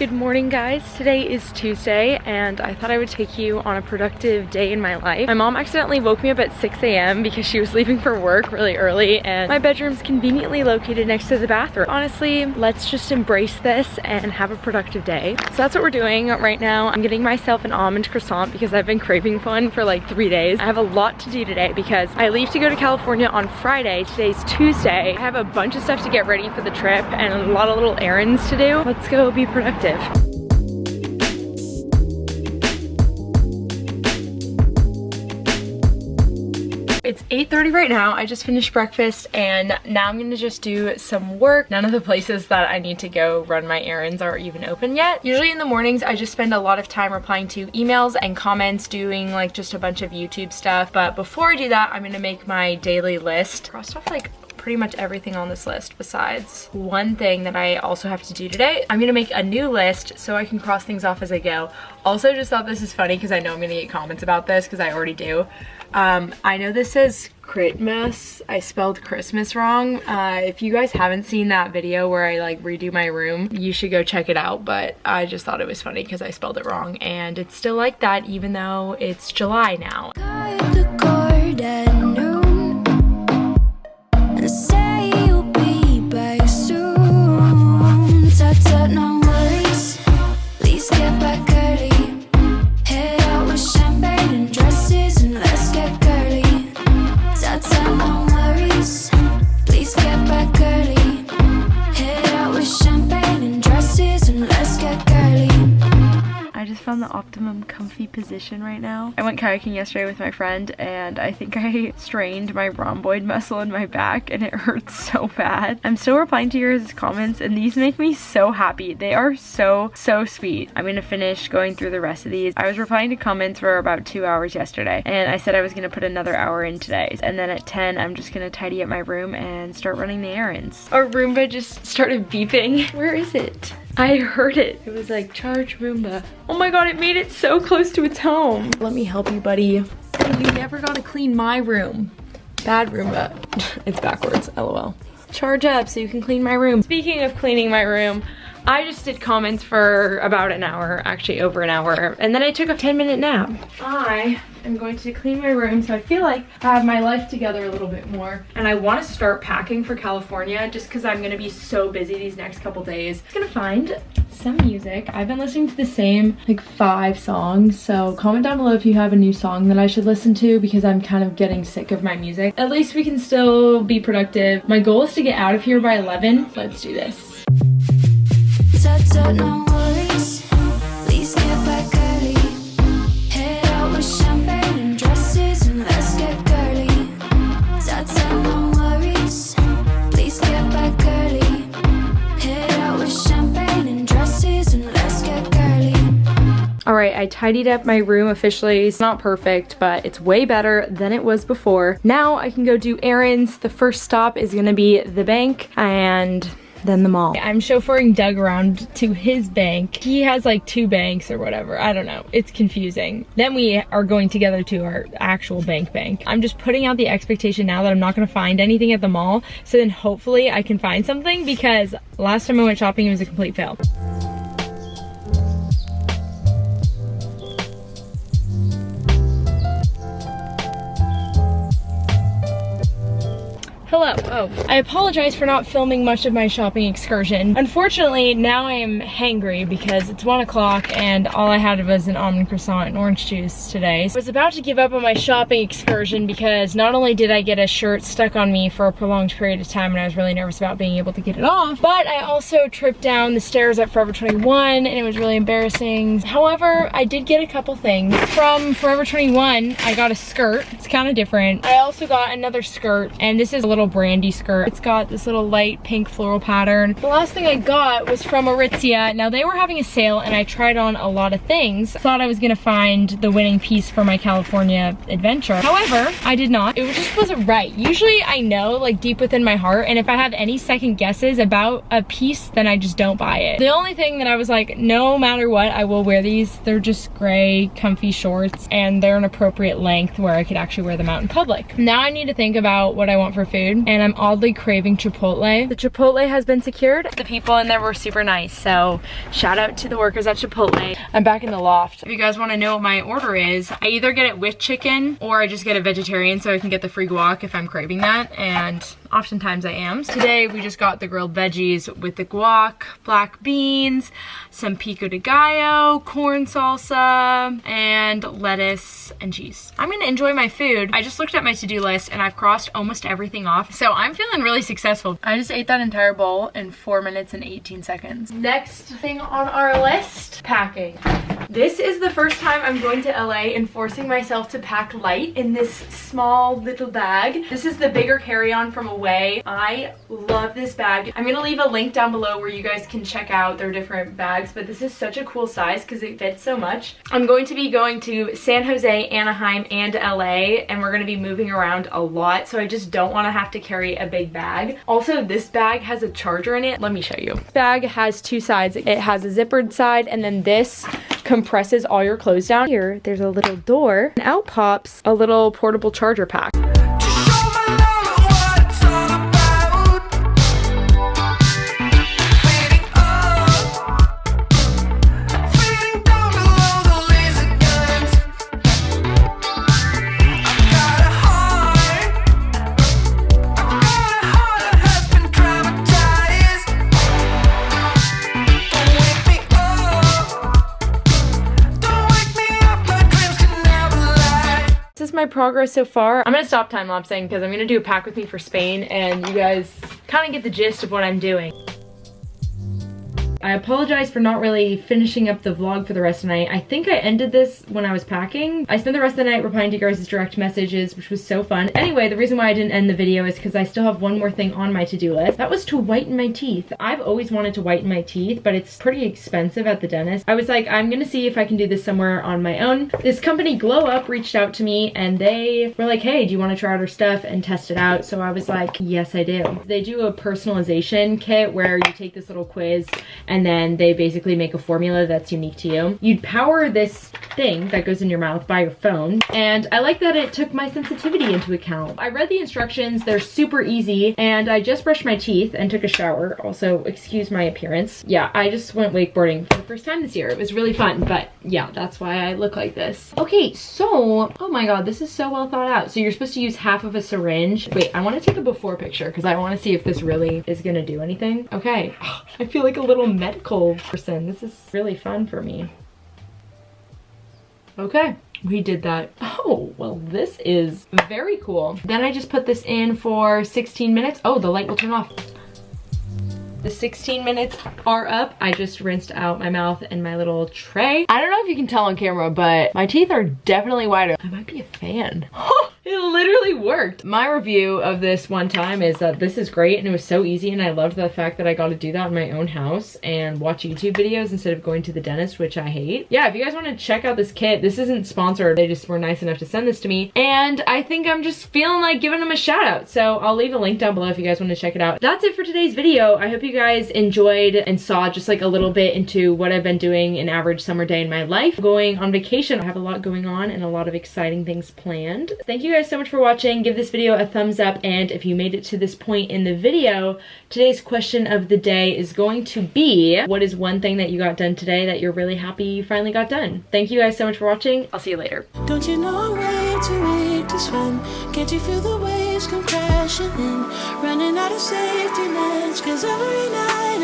Good morning, guys. Today is Tuesday and I thought I would take you on a productive day in my life. My mom accidentally woke me up at 6 a.m. because she was leaving for work really early and my bedroom's conveniently located next to the bathroom. Honestly, let's just embrace this and have a productive day. So that's what we're doing right now. I'm getting myself an almond croissant because I've been craving one for like 3 days. I have a lot to do today because I leave to go to California on Friday. Today's Tuesday. I have a bunch of stuff to get ready for the trip and a lot of little errands to do. Let's go be productive. It's 8:30 right now. I just finished breakfast and now I'm gonna just do some work. None of the places that I need to go run my errands are even open yet. Usually in the mornings, I just spend a lot of time replying to emails and comments, doing like just a bunch of YouTube stuff. But before I do that, I'm gonna make my daily list. Crossed off like pretty much everything on this list besides one thing that I also have to do today. I'm gonna make a new list so I can cross things off as I go. Also just thought this is funny because I know I'm gonna get comments about this because I already do. I know this says Critmas. I spelled Christmas wrong. If you guys haven't seen that video where I like redo my room, you should go check it out, but I just thought it was funny because I spelled it wrong and it's still like that even though it's July now. Say you'll be back soon. Tut, no worries. Please get back early. Head out with champagne and dresses and let's get girly. Tut, no worries. Please get back early. Head out with champagne and dresses and let's get girly. I just found the optimum comfy position right now. I went kayaking yesterday with my friend and I think I strained my rhomboid muscle in my back and it hurts so bad. I'm still replying to your comments and these make me so happy. They are so sweet. I'm gonna finish going through the rest of these. I was replying to comments for about 2 hours yesterday and I said I was gonna put another hour in today. And then at 10, I'm just gonna tidy up my room and start running the errands. Our Roomba just started beeping. Where is it? I heard it. It was like, charge Roomba. Oh my god, it made it so close to its home. Let me help you, buddy. You never gotta clean my room. Bad Roomba. It's backwards, lol. Charge up so you can clean my room. Speaking of cleaning my room, I just did comments for about an hour, actually over an hour, and then I took a 10-minute nap. I am going to clean my room so I feel like I have my life together a little bit more. And I want to start packing for California just because I'm going to be so busy these next couple days. I'm going to find some music. I've been listening to the same like 5 songs, so comment down below if you have a new song that I should listen to because I'm kind of getting sick of my music. At least we can still be productive. My goal is to get out of here by 11. Let's do this. No worries. Please get back early. Head out with champagne and dresses and let's get girly. No worries. Please get back early. Head out with champagne and dresses and let's get girly. Alright, I tidied up my room officially. It's not perfect, but it's way better than it was before. Now I can go do errands. The first stop is gonna be the bank and then the mall. I'm chauffeuring Doug around to his bank. He has like 2 banks or whatever. I don't know. It's confusing. Then we are going together to our actual bank. I'm just putting out the expectation now that I'm not gonna find anything at the mall. So then hopefully I can find something because last time I went shopping it was a complete fail. Hello. Oh, I apologize for not filming much of my shopping excursion. Unfortunately, now I am hangry because it's 1 o'clock and all I had was an almond croissant and orange juice today. So I was about to give up on my shopping excursion because not only did I get a shirt stuck on me for a prolonged period of time and I was really nervous about being able to get it off, but I also tripped down the stairs at Forever 21 and it was really embarrassing. However, I did get a couple things. From Forever 21, I got a skirt. It's kind of different. I also got another skirt and this is a little brandy skirt. It's got this little light pink floral pattern. The last thing I got was from Aritzia. Now they were having a sale and I tried on a lot of things. Thought I was gonna find the winning piece for my California adventure. However, I did not. It just wasn't right. Usually I know like deep within my heart, and if I have any second guesses about a piece, then I just don't buy it. The only thing that I was like, no matter what, I will wear these. They're just gray, comfy shorts and they're an appropriate length where I could actually wear them out in public. Now I need to think about what I want for food. And I'm oddly craving Chipotle. The Chipotle has been secured. The people in there were super nice, so shout out to the workers at Chipotle. I'm back in the loft. If you guys want to know what my order is, I either get it with chicken or I just get a vegetarian so I can get the free guac if I'm craving that, and oftentimes I am. Today we just got the grilled veggies with the guac, black beans, some pico de gallo, corn salsa, and lettuce and cheese. I'm gonna enjoy my food. I just looked at my to-do list and I've crossed almost everything off, so I'm feeling really successful. I just ate that entire bowl in 4 minutes and 18 seconds. Next thing on our list, packing. This is the first time I'm going to LA and forcing myself to pack light in this small little bag. This is the bigger carry-on from Away. I love this bag. I'm gonna leave a link down below where you guys can check out their different bags, but this is such a cool size because it fits so much. I'm going to be going to San Jose, Anaheim, and LA, and we're gonna be moving around a lot, so I just don't want to have to carry a big bag. Also, this bag has a charger in it. Let me show you. This bag has two sides. It has a zippered side, and then this compresses all your clothes down. Here, there's a little door, and out pops a little portable charger pack. My progress so far. I'm gonna stop time lapsing because I'm gonna do a pack with me for Spain and you guys kind of get the gist of what I'm doing. I apologize for not really finishing up the vlog for the rest of the night. I think I ended this when I was packing. I spent the rest of the night replying to you guys' direct messages, which was so fun. Anyway, the reason why I didn't end the video is because I still have one more thing on my to-do list. That was to whiten my teeth. I've always wanted to whiten my teeth, but it's pretty expensive at the dentist. I was like, I'm gonna see if I can do this somewhere on my own. This company, Glow Up, reached out to me and they were like, hey, do you want to try out our stuff and test it out? So I was like, yes, I do. They do a personalization kit where you take this little quiz and then they basically make a formula that's unique to you. You'd power this thing that goes in your mouth by your phone, and I like that it took my sensitivity into account. I read the instructions, they're super easy, and I just brushed my teeth and took a shower. Also, excuse my appearance. Yeah, I just went wakeboarding for the first time this year. It was really fun, but yeah, that's why I look like this. Okay, so, oh my god, this is so well thought out. So you're supposed to use half of a syringe. Wait, I want to take a before picture because I want to see if this really is gonna do anything. Okay, I feel like a little medical person. This is really fun for me. Okay, we did that. Oh, well, this is very cool. Then I just put this in for 16 minutes. Oh, the light will turn off. The 16 minutes are up. I just rinsed out my mouth and my little tray. I don't know if you can tell on camera, but my teeth are definitely whiter. I might be a fan. It literally worked. My review of this one time is that this is great and it was so easy, and I loved the fact that I got to do that in my own house and watch YouTube videos instead of going to the dentist, which I hate. Yeah, if you guys want to check out this kit, this isn't sponsored. They just were nice enough to send this to me, and I think I'm just feeling like giving them a shout out. So I'll leave a link down below if you guys want to check it out. That's it for today's video. I hope you guys enjoyed and saw just like a little bit into what I've been doing an average summer day in my life. Going on vacation, I have a lot going on and a lot of exciting things planned. Thank you guys so much for watching. Give this video a thumbs up, and if you made it to this point in the video, today's question of the day is going to be, what is one thing that you got done today that you're really happy you finally got done? Thank you guys so much for watching. I'll see you later. Don't you know I'm way too weak to swim? Can't you feel the waves come crashing in? Running out of safety nets, 'cause every night